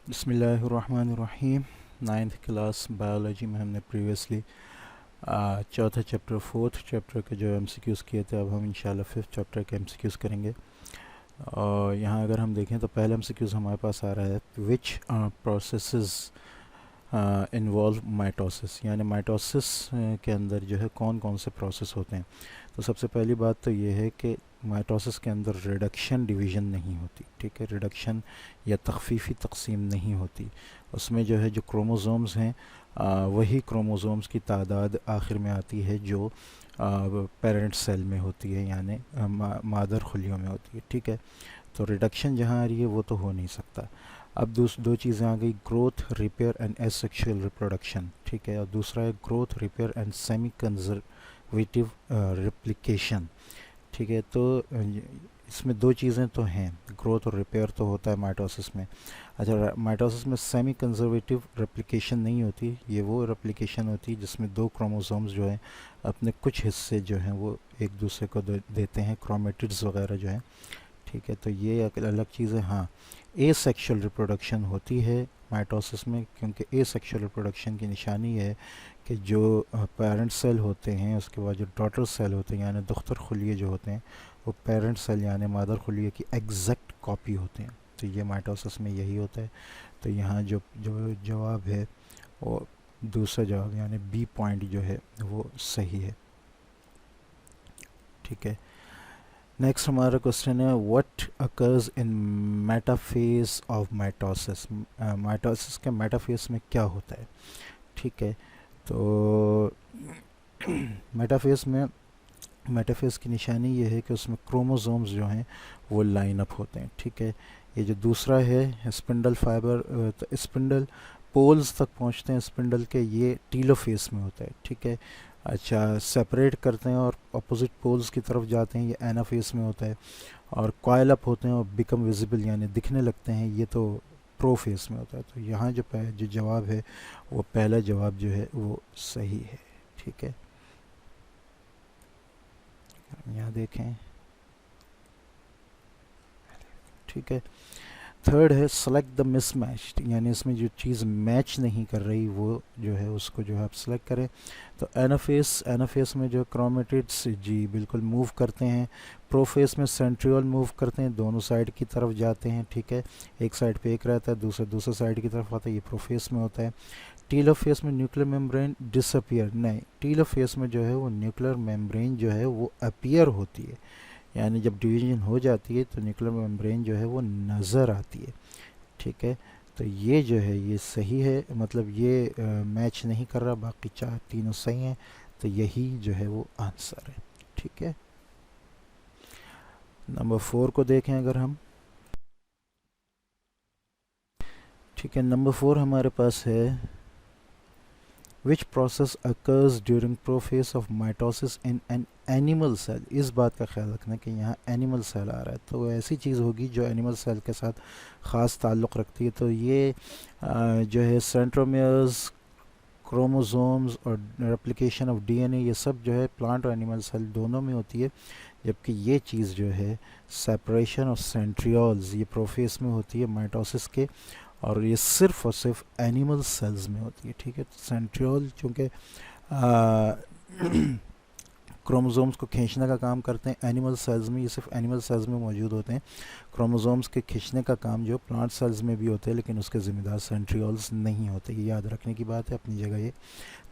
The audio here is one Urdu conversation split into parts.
بسم اللہ الرحمن الرحیم. 9th کلاس بایولوجی میں ہم نے پریویسلی چوتھا چیپٹر فورتھ چیپٹر کے جو ایم سی کیوز کیے تھے. اب ہم انشاءاللہ ففتھ چیپٹر کے ایم سی کیوز کریں گے. اور یہاں اگر ہم دیکھیں تو پہلا ایم سی کیوز ہمارے پاس آ رہا ہے وچ پروسیسز انوالو مائٹوسس، یعنی مائٹوسس کے اندر جو ہے کون کون سے پروسیس ہوتے ہیں. تو سب سے پہلی بات تو یہ ہے کہ مائٹوسس کے اندر ریڈکشن ڈویژن نہیں ہوتی. ٹھیک ہے، ریڈکشن یا تخفیفی تقسیم نہیں ہوتی. اس میں جو ہے جو کروموزومز ہیں وہی کروموزومز کی تعداد آخر میں آتی ہے جو پیرنٹ سیل میں ہوتی ہے، یعنی مادر خلیوں میں ہوتی ہے. ٹھیک ہے، تو ریڈکشن جہاں آ رہی ہے وہ تو ہو نہیں سکتا. اب دو چیزیں آ گئی، growth repair and S sexual reproduction. ٹھیک ہے، اور دوسرا ہے growth repair and semi conservative replication. ٹھیک ہے، تو اس میں دو چیزیں تو ہیں، گروتھ اور ریپیئر تو ہوتا ہے مائٹوسس میں. اچھا، مائٹوسس میں سیمی کنزرویٹیو ریپلیکیشن نہیں ہوتی. یہ وہ ریپلیکیشن ہوتی ہے جس میں دو کروموزومز جو ہیں اپنے کچھ حصے جو ہیں وہ ایک دوسرے کو دیتے ہیں، کرومیٹڈز وغیرہ جو ہیں. ٹھیک ہے، تو یہ ایک الگ چیز ہے. ہاں، اے سیکشل ریپروڈکشن ہوتی ہے مائٹوسس میں، کیونکہ اے سیکشل ریپروڈکشن کی نشانی ہے کہ جو پیرنٹ سیل ہوتے ہیں اس کے بعد جو ڈاٹر سیل ہوتے ہیں یعنی دختر خلیے جو ہوتے ہیں وہ پیرنٹ سیل یعنی مادر خلیے کی ایگزیکٹ کاپی ہوتے ہیں. تو یہ مائٹوسس میں یہی ہوتا ہے. تو یہاں جو جواب ہے وہ دوسرا جواب یعنی بی پوائنٹ جو ہے وہ صحیح ہے. ٹھیک ہے، نیکسٹ ہمارا کوشچن ہے what occurs in metaphase of mitosis. Mitosis کے میٹا فیز میں کیا ہوتا ہے. ٹھیک ہے، تو میٹافیز کی نشانی یہ ہے کہ اس میں کروموزومز جو ہیں وہ لائن اپ ہوتے ہیں. ٹھیک ہے، یہ جو دوسرا ہے اسپنڈل فائبر، تو اسپنڈل پولز تک پہنچتے ہیں اسپنڈل کے، یہ ٹیلوفیز میں ہوتا ہے. ٹھیک ہے، اچھا سپریٹ کرتے ہیں اور اپوزٹ پولز کی طرف جاتے ہیں، یہ اینافیز میں ہوتا ہے. اور کوائل اپ ہوتے ہیں اور بیکم ویزیبل یعنی دکھنے لگتے ہیں، یہ تو پرو فیس میں ہوتا ہے. تو یہاں جو جواب ہے وہ پہلا جواب جو ہے وہ صحیح ہے. ٹھیک ہے، یہاں دیکھیں. ٹھیک ہے، تھرڈ ہے سلیکٹ دا مس میچ، یعنی اس میں جو چیز میچ نہیں کر رہی وہ جو ہے اس کو جو ہے آپ سلیکٹ کریں. تو اینوفیس میں جو کرومیٹڈس جی بالکل موو کرتے ہیں. پروفیس میں سینٹریول موو کرتے ہیں، دونوں سائڈ کی طرف جاتے ہیں. ٹھیک ہے، ایک سائڈ پہ ایک رہتا ہے، دوسرے سائڈ کی طرف آتا ہے، یہ پروفیس میں ہوتا ہے. ٹیلوفیس میں نیوکلیر میمبرین ڈس اپیئر، نہیں، ٹیلوفیس میں جو ہے وہ نیوکلیر میمبرین جو ہے وہ اپیئر ہوتی ہے، یعنی جب ڈویژن ہو جاتی ہے تو نیوکلیر میمبرین جو ہے وہ نظر آتی ہے. ٹھیک ہے، تو یہ جو ہے یہ صحیح ہے، مطلب یہ میچ نہیں کر رہا، باقی چار تینوں صحیح ہیں، تو یہی جو ہے وہ آنسر ہے. ٹھیک ہے، نمبر 4 کو دیکھیں اگر ہم. ٹھیک ہے، نمبر 4 ہمارے پاس ہے which process occurs during prophase of mitosis in an animal cell. اس بات کا خیال رکھنا کہ یہاں اینیمل سیل آ رہا ہے تو وہ ایسی چیز ہوگی جو اینیمل سیل کے ساتھ خاص تعلق رکھتی ہے. تو یہ جو ہے سینٹرومیئرز، کروموزومز اور ریپلیکیشن آف ڈی این اے، یہ سب جو ہے پلانٹ اور اینیمل سیل دونوں میں ہوتی ہے، جبکہ یہ چیز جو ہے سیپریشن آف سینٹریولز یہ پروفیس میں ہوتی ہے مائٹوسس کے، اور یہ صرف اور صرف اینیمل سیلز میں ہوتی ہے. ٹھیک ہے، سینٹریول چونکہ کروموزومز کو کھینچنے کا کام کرتے ہیں اینیمل سیلز میں، یہ صرف اینیمل سیلز میں موجود ہوتے ہیں. کروموزومز کے کھینچنے کا کام جو پلانٹ سیلز میں بھی ہوتے ہیں لیکن اس کے ذمہ دار سینٹریولز نہیں ہوتے. یہ یاد رکھنے کی بات ہے، اپنی جگہ یہ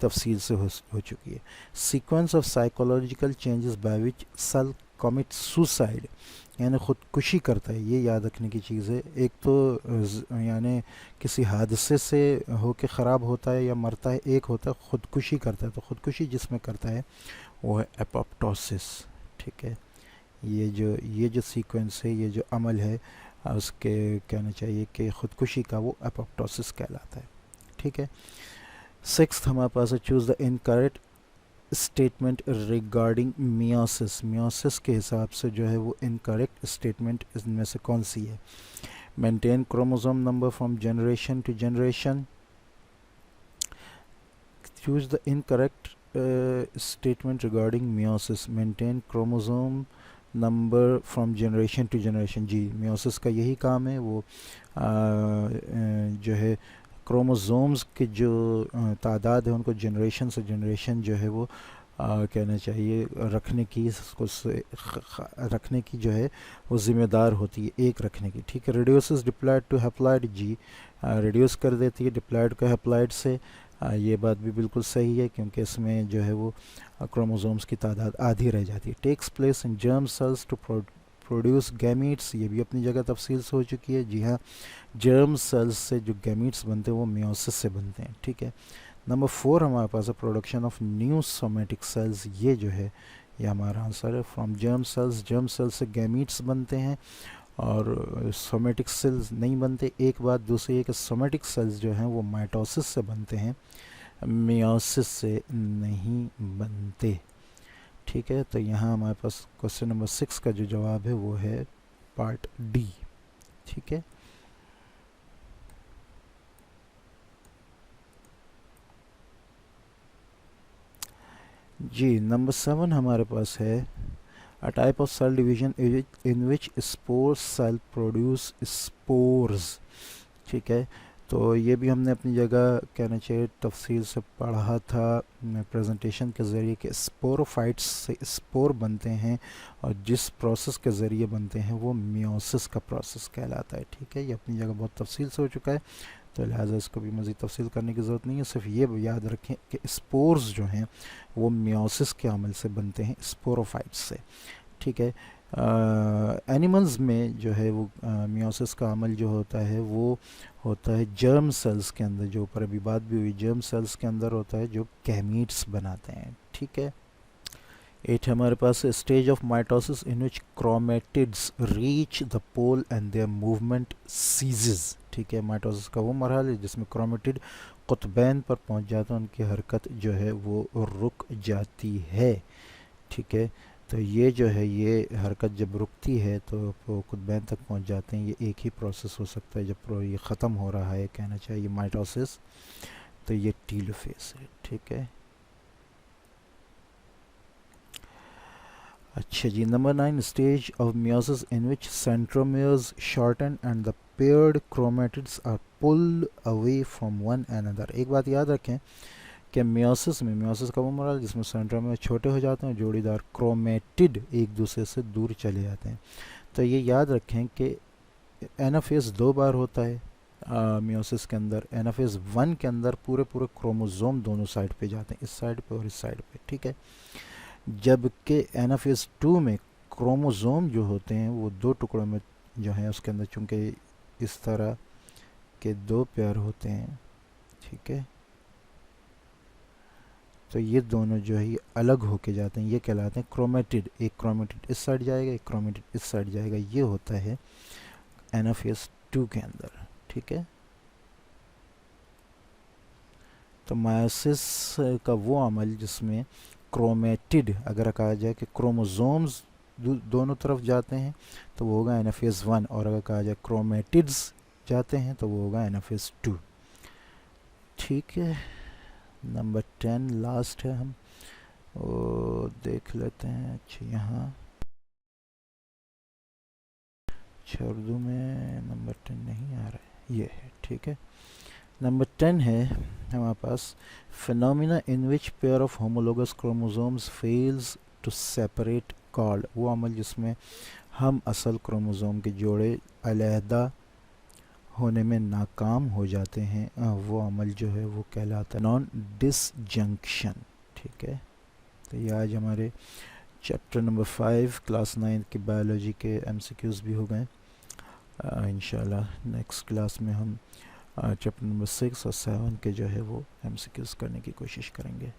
تفصیل سے ہو چکی ہے. Sequence of psychological changes by which cell commit suicide, یعنی خودکشی کرتا ہے، یہ یاد رکھنے کی چیز ہے. ایک تو یعنی کسی حادثے سے ہو کے خراب ہوتا ہے یا مرتا ہے، ایک ہوتا ہے خودکشی کرتا ہے. تو خودکشی جس میں کرتا ہے وہ ہے اپوپٹوسس. ٹھیک ہے، یہ جو سیکوینس ہے، یہ جو عمل ہے اس کے کہنا چاہیے کہ خودکشی کا، وہ اپوپٹوسس کہلاتا ہے. ٹھیک ہے، 6 ہمارے پاس ہے choose the incorrect statement regarding meiosis. Meiosis کے حساب سے جو ہے وہ انکریکٹ اسٹیٹمنٹ اس میں سے کون سی ہے. Maintain chromosome number from generation to generation. Choose the incorrect statement regarding meiosis. Maintain chromosome number from generation to generation. جی میوسس کا یہی کام ہے، وہ جو ہے کروموزومز کے جو تعداد ہے ان کو جنریشن سے جنریشن جو ہے وہ کہنا چاہیے رکھنے کی، اس کو رکھنے کی جو ہے وہ ذمہ دار ہوتی ہے، ایک رکھنے کی، ٹھیک ہے. ریڈیوسز ڈپلائڈ ٹو ہیپلائڈ جی، ریڈیوس کر دیتی ہے ڈپلائڈ کا ہیپلائڈ سے. یہ بات بھی بالکل صحیح ہے کیونکہ اس میں جو ہے وہ کروموزومز کی تعداد آدھی رہ جاتی ہے. ٹیکس پلیس ان جرم سیلز ٹو پروڈیوس گیمیٹس، یہ بھی اپنی جگہ تفصیل سے ہو چکی ہے. جی ہاں، جرم سیلز سے جو گیمیٹس بنتے ہیں وہ میوسس سے بنتے ہیں، ٹھیک ہے. نمبر 4 ہمارے پاس ہے production of new somatic cells, یہ جو ہے یہ ہمارا آنسر ہے. فرام جرم سیلز، جرم سیلز سے گیمیٹس بنتے ہیں اور سومیٹک سیلز نہیں بنتے. ایک بات دوسری ہے کہ سومیٹک سیلز جو ہیں وہ مائٹوسس سے بنتے ہیں، میوسس سے نہیں بنتے، ٹھیک ہے. تو یہاں ہمارے پاس کوسچن نمبر 6 کا جو جواب ہے وہ ہے پارٹ ڈی، ٹھیک ہے. جی نمبر 7 ہمارے پاس ہے a type of cell division in which spore cell produce spores، ٹھیک ہے. تو یہ بھی ہم نے اپنی جگہ کہنا چاہیے تفصیل سے پڑھا تھا پریزنٹیشن کے ذریعے کہ اسپوروفائٹس سے اسپور بنتے ہیں اور جس پروسیس کے ذریعے بنتے ہیں وہ میوسس کا پروسیس کہلاتا ہے، ٹھیک ہے. یہ اپنی جگہ بہت تفصیل سے ہو چکا ہے تو لہٰذا اس کو بھی مزید تفصیل کرنے کی ضرورت نہیں ہے. صرف یہ یاد رکھیں کہ اسپورز جو ہیں وہ میوسس کے عمل سے بنتے ہیں، اسپوروفائٹس سے، ٹھیک ہے. اینیملز میں جو ہے وہ میوسس کا عمل جو ہوتا ہے وہ ہوتا ہے جرم سیلز کے اندر، جو اوپر ابھی بات بھی ہوئی جرم سیلز کے اندر ہوتا ہے جو گیمیٹس بناتے ہیں، ٹھیک ہے. 8 ہمارے پاس stage of mitosis in which chromatids reach the pole and their movement ceases, ٹھیک ہے. مائٹوسس کا وہ مرحلہ ہے جس میں کرومیٹڈ قطبین پر پہنچ جاتا ہے، ان کی حرکت جو ہے وہ رک جاتی ہے، ٹھیک ہے. تو یہ جو ہے یہ حرکت جب رکتی ہے تو وہ قطبین تک پہنچ جاتے ہیں. یہ ایک ہی پروسیس ہو سکتا ہے جب یہ ختم ہو رہا ہے کہنا چاہیے مائٹوسس، تو یہ ٹیلوفیز ہے، ٹھیک ہے. اچھا جی نمبر 9 stage of meiosis in which centromeres shorten and the paired chromatids are pulled away from one another. ایک بات یاد رکھیں کہ میوسس میں، میوسس کا وہ مرحلہ جس میں سینٹرومیئر چھوٹے ہو جاتے ہیں، جوڑی دار کرومیٹڈ ایک دوسرے سے دور چلے جاتے ہیں. تو یہ یاد رکھیں کہ اینافیز 2 بار ہوتا ہے میوسس کے اندر. اینافیز 1 کے اندر پورے کروموزوم دونوں سائڈ پہ جاتے ہیں، اس سائڈ پہ اور اس سائڈ پہ، ٹھیک ہے. جبکہ اینافیز 2 میں کروموزوم جو ہوتے ہیں وہ 2 ٹکڑوں میں جو ہیں اس کے اندر، چونکہ اس طرح کے 2 پیئر ہوتے ہیں، ٹھیک ہے. تو یہ دونوں جو ہے یہ الگ ہو کے جاتے ہیں، یہ کہلاتے ہیں کرومیٹڈ. ایک کرومیٹڈ اس سائڈ جائے گا، ایک کرومیٹڈ اس سائڈ جائے گا. یہ ہوتا ہے اینافیز 2 کے اندر، ٹھیک ہے. تو میوسس کا وہ عمل جس میں کرومیٹڈ اگر کہا جائے کہ کروموزومز دونوں طرف جاتے ہیں تو وہ ہوگا اینافیز 1، اور اگر کہا جائے کرومیٹڈز جاتے ہیں تو وہ ہوگا اینافیز 2، ٹھیک ہے. نمبر 10 لاسٹ ہے، ہم وہ دیکھ لیتے ہیں. اچھا یہاں اردو میں نمبر 10 نہیں آ رہا ہے، یہ ہے، ٹھیک ہے. نمبر 10 ہے ہمارے پاس phenomena in which pair of homologous chromosomes fails to separate called. وہ عمل جس میں ہم اصل کروموزوم کے جوڑے علیحدہ ہونے میں ناکام ہو جاتے ہیں، وہ عمل جو ہے وہ کہلاتا ہے نان ڈس جنکشن، ٹھیک ہے. تو یہ آج ہمارے چیپٹر نمبر 5 کلاس 9 کی بایولوجی کے MCQs بھی ہو گئے. انشاءاللہ نیکسٹ کلاس میں ہم چیپٹر نمبر 6 اور 7 کے جو ہے وہ MCQs کرنے کی کوشش کریں گے.